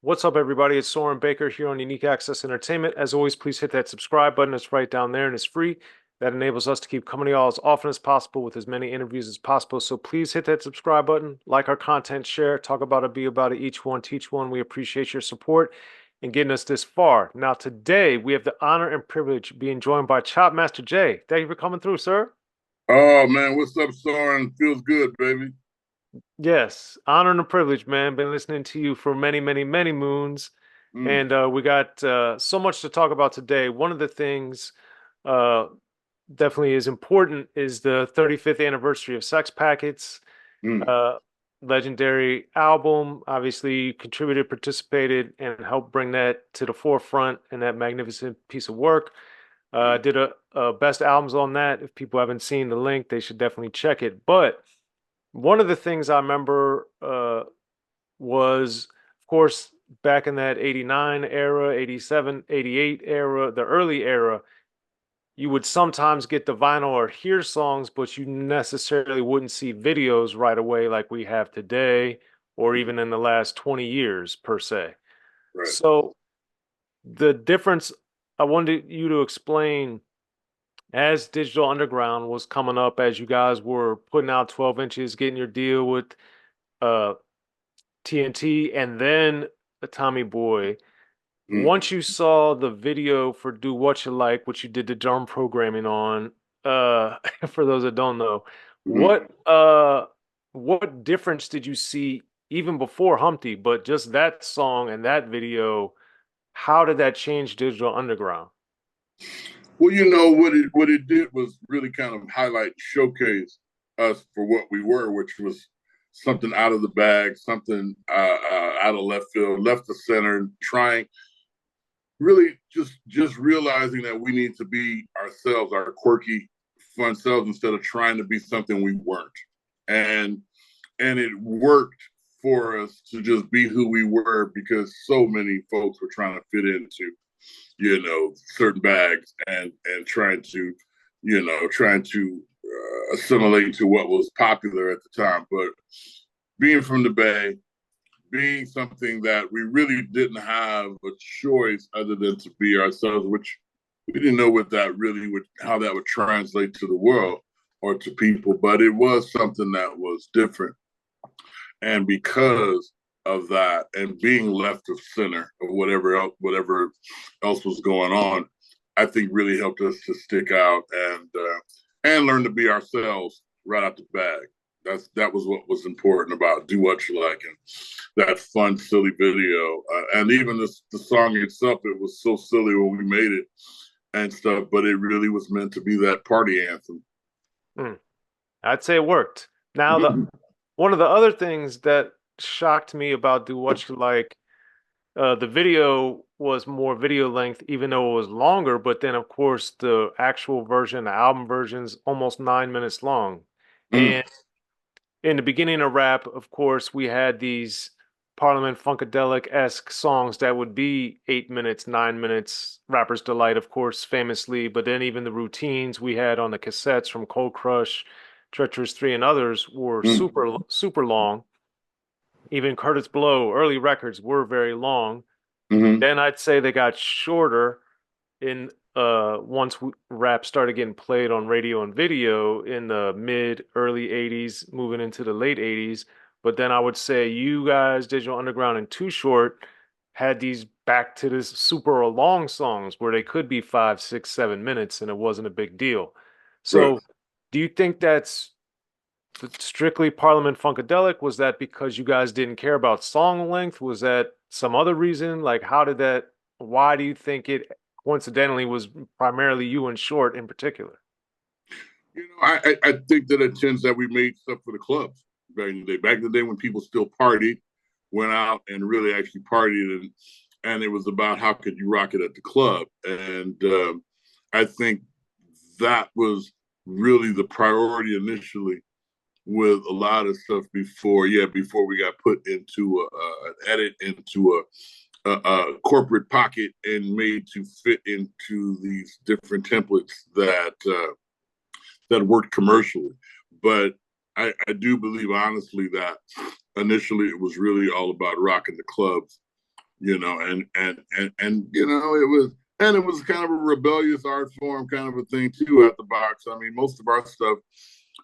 What's up, everybody? It's Soren Baker here on Unique Access Entertainment. As always, please hit that subscribe button. It's right down there and it's free. That enables us to keep coming to y'all as often as possible with as many interviews as possible. So please hit that subscribe button, like our content, share, talk about it, be about it, each one, teach one. We appreciate your support and getting us this far. Now, today, we have the honor and privilege of being joined by Chopmaster Jay. Thank you for coming through, sir. Oh man, what's up, Soren? Feels good, baby. Yes, honor and a privilege, man. Been listening to you for many, many, many moons. Mm, And we got so much to talk about today. One of the things uh, definitely is important is the 35th anniversary of Sex Packets, mm, uh, legendary album. Obviously, you contributed, participated, and helped bring that to the forefront in that magnificent piece of work. mm, Did a best albums on that. If people haven't seen the link, they should definitely check it. But one of the things I remember was, of course, back in that 89 era, 87, 88 era, the early era, you would sometimes get the vinyl or hear songs, but you necessarily wouldn't see videos right away like we have today or mm. even in the last 20 years per se. Right. So the difference I wanted you to explain as Digital Underground was coming up, as you guys were putting out 12 inches, getting your deal with uh TNT and then Tommy Boy. Mm, Once you saw the video for Do What You Like, which you did the drum programming on, for those that don't know, mm. what difference did you see even before Humpty, but just that song and that video, how did that change Digital Underground? Well, what it did was really kind of highlight, showcase us for what we were, which was something out of the bag, something out of left field, left the center, trying really just realizing that we need to be ourselves, our quirky, fun selves, instead of trying to be something we weren't. And and it worked for us to just be who we were because so many folks were trying to fit into certain bags and trying to assimilate to what was popular at the time. But being from the Bay, being something that we really didn't have a choice other than to be ourselves, which we didn't know what that really would, how that would translate to the world or to people, but it was something that was different. And because of that, and being left of center of whatever else was going on, I think really helped us to stick out and learn to be ourselves right out the bag. That was what was important about Do What You Like and that fun, silly video, and even the song itself. It was so silly when we made it and stuff, but it really was meant to be that party anthem. Hmm, I'd say it worked. Now, the one of the other things that shocked me about Do What You Like, the video was more video length, even though it was longer. But then, of course, the actual version, the album version's almost 9 minutes long. Mm, And in the beginning of rap, of course, we had these Parliament Funkadelic-esque songs that would be 8 minutes, 9 minutes. Rapper's Delight, of course, famously. But then even the routines we had on the cassettes from Cold Crush, Treacherous 3, and others were mm, super, super long. Even Curtis Blow, early records were very long. mm, Then I'd say they got shorter in once rap started getting played on radio and video in the mid early 80s moving into the late 80s. But then I would say you guys, Digital Underground and Too Short, had these back to this super long songs where they could be 5, 6, 7 minutes and it wasn't a big deal. right. So do you think that's strictly Parliament Funkadelic? Was that because you guys didn't care about song length? Was that some other reason? Like, how did that, why do you think it coincidentally was primarily you and Short in particular? I think that it tends that we made stuff for the clubs back in the day. Back in the day when people still partied, went out and really actually partied, and it was about how could you rock it at the club. And I think that was really the priority initially with a lot of stuff before we got put into an edit into a corporate pocket and made to fit into these different templates that worked commercially. But I do believe honestly that initially it was really all about rocking the clubs. and it was kind of a rebellious art form kind of a thing too at the box. I mean, most of our stuff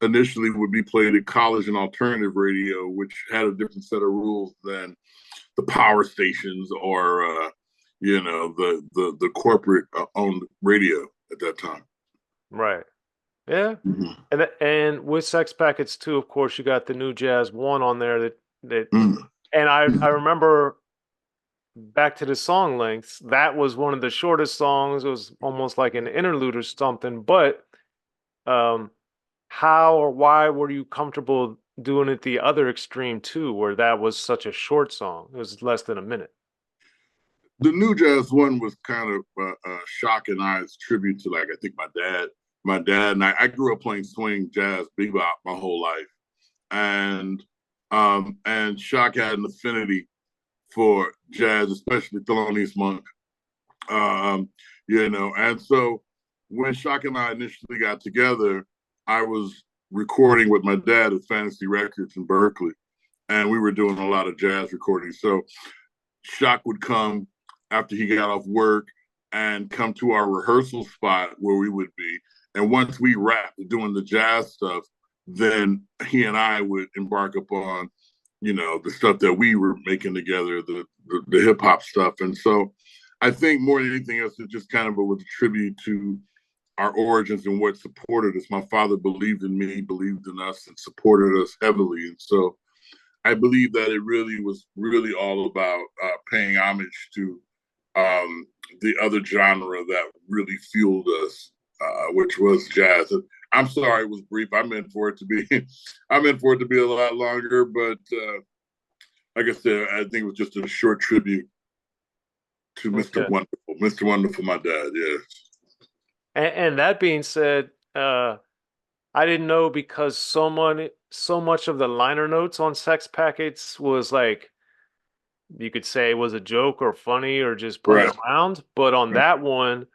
initially would be played at college and alternative radio, which had a different set of rules than the power stations or the corporate owned radio at that time. Right. Yeah. Mm-hmm. And with Sex Packets too, of course, you got the New Jazz One on there that Mm-hmm. and I remember back to the song lengths, that was one of the shortest songs. It was almost like an interlude or something. But um, how or why were you comfortable doing it the other extreme too, where that was such a short song? It was less than a minute. The New Jazz One was kind of Shock and I's tribute to, like, I think my dad. My dad and I grew up playing swing, jazz, bebop my whole life, and Shock had an affinity for jazz, especially Thelonious Monk. Um, and so when Shock and I initially got together, I was recording with my dad at Fantasy Records in Berkeley, and we were doing a lot of jazz recordings. So Shock would come after he got off work and come to our rehearsal spot where we would be. And once we wrapped doing the jazz stuff, then he and I would embark upon, the stuff that we were making together, the hip hop stuff. And so I think more than anything else, it just kind of was a tribute to our origins and what supported us. My father believed in me, believed in us, and supported us heavily. And so I believe that it really was really all about paying homage to the other genre that really fueled us, which was jazz. I'm sorry it was brief. I meant for it to be, I meant for it to be a lot longer. But like I said, I think it was just a short tribute to Mr. Okay. Wonderful, Mr. Wonderful, my dad. Yes. And that being said, I didn't know because so much of the liner notes on Sex Packets was like you could say was a joke or funny or just playing Right. around. But on that one,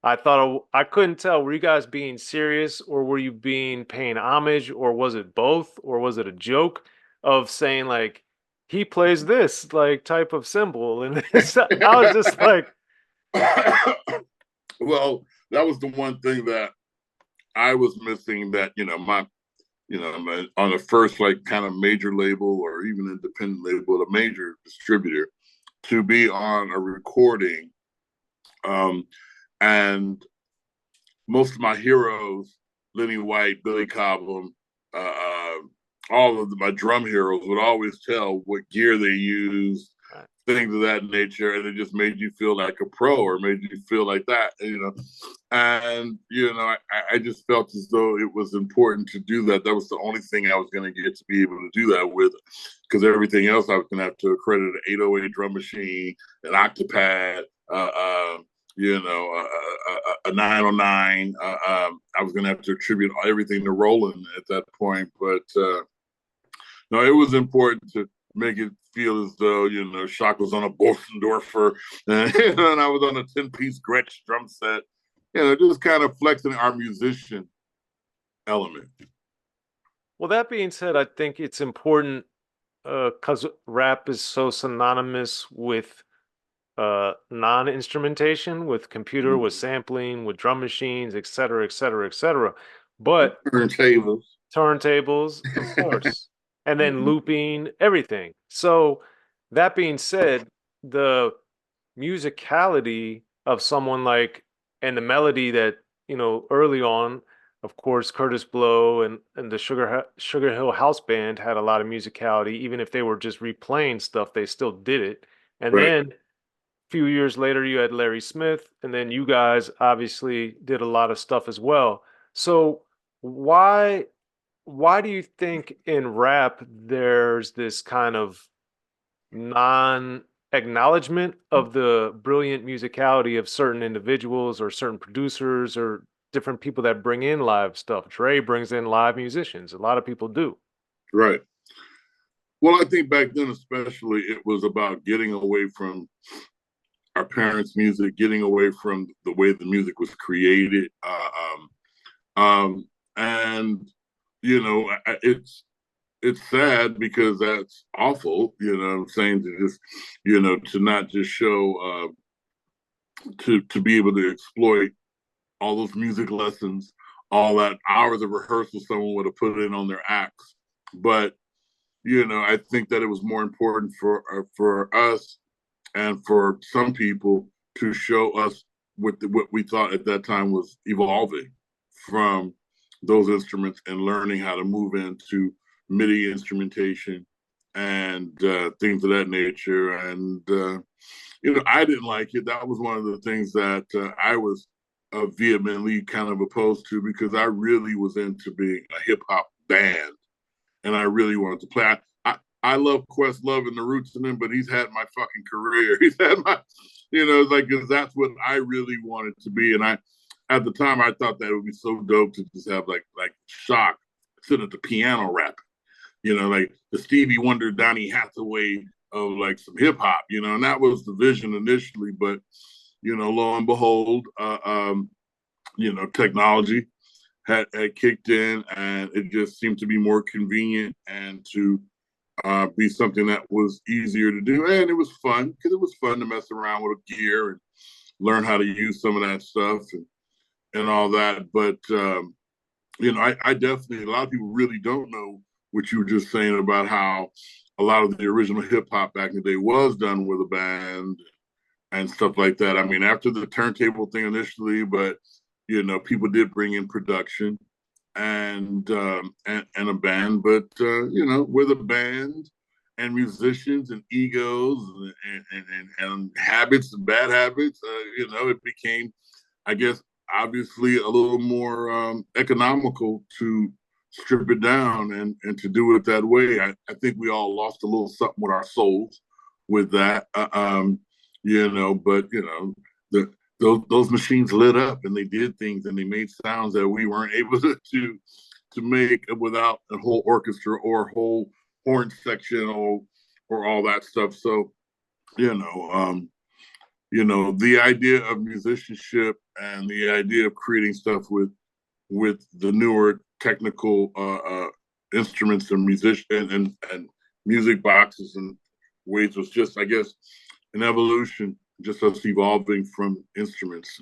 I thought I couldn't tell. Were you guys being serious or were you being paying homage or was it both or was it a joke of saying like he plays this like type of symbol and I was just like, Well, that was the one thing that I was missing. That on the first like kind of major label or even independent label, a major distributor, to be on a recording. Um, and most of my heroes, Lenny White, Billy Cobham, all of my drum heroes would always tell what gear they used, things of that nature, and it just made you feel like a pro or made you feel like that, And I just felt as though it was important to do that. That was the only thing I was going to get to be able to do that with, because everything else I was going to have to accredit an 808 drum machine, an octopad, a 909. I was going to have to attribute everything to Roland at that point, but no, it was important to make it feel as though Shock was on a Bosendorfer and I was on a 10-piece Gretsch drum set. Just kind of flexing our musician element. well, that being said, I think it's important because rap is so synonymous with non-instrumentation, with computer, with sampling, with drum machines, et cetera, et cetera, et cetera. But Turntables. turntables, of course, and then looping, everything. So that being said, the musicality of someone like and the melody that early on, of course, Curtis Blow and the Sugar Hill House Band had a lot of musicality. Even if they were just replaying stuff, they still did it. And Right. then a few years later, you had Larry Smith, and then you guys obviously did a lot of stuff as well. So why why do you think in rap there's this kind of non-acknowledgement of the brilliant musicality of certain individuals or certain producers or different people that bring in live stuff? Dre brings in live musicians. A lot of people do. Right. Well, I think back then, especially, it was about getting away from our parents' music, getting away from the way the music was created. And, it's it's sad because that's awful, you know what I'm saying, to just, to not just show, to be able to exploit all those music lessons, all that hours of rehearsal someone would have put in on their acts. But, I think that it was more important for us and for some people to show us what we thought at that time was evolving from those instruments and learning how to move into MIDI instrumentation and things of that nature. And I didn't like it. That was one of the things that I was vehemently kind of opposed to, because I really was into being a hip hop band, and I really wanted to play. I love Questlove and the Roots in him, but he's had my fucking career. He's had my, like, cause that's what I really wanted to be. And at the time, I thought that it would be so dope to just have like Shock sit at the piano rap, like the Stevie Wonder, Donny Hathaway of like some hip hop, and that was the vision initially. But lo and behold, technology had kicked in, and it just seemed to be more convenient and to be something that was easier to do. And it was fun, because it was fun to mess around with gear and learn how to use some of that stuff and all that. But, I definitely, a lot of people really don't know what you were just saying about how a lot of the original hip hop back in the day was done with a band and stuff like that. I mean, after the turntable thing initially, but people did bring in production and a band, but with a band and musicians and egos and habits and bad habits, it became, I guess, obviously a little more economical to strip it down and to do it that way. I think we all lost a little something with our souls with that, but the those machines lit up and they did things and they made sounds that we weren't able to make without a whole orchestra or whole horn section or all that stuff. So, the idea of musicianship and the idea of creating stuff with the newer technical instruments and and music boxes and ways was just, I guess, an evolution, just us evolving from instruments.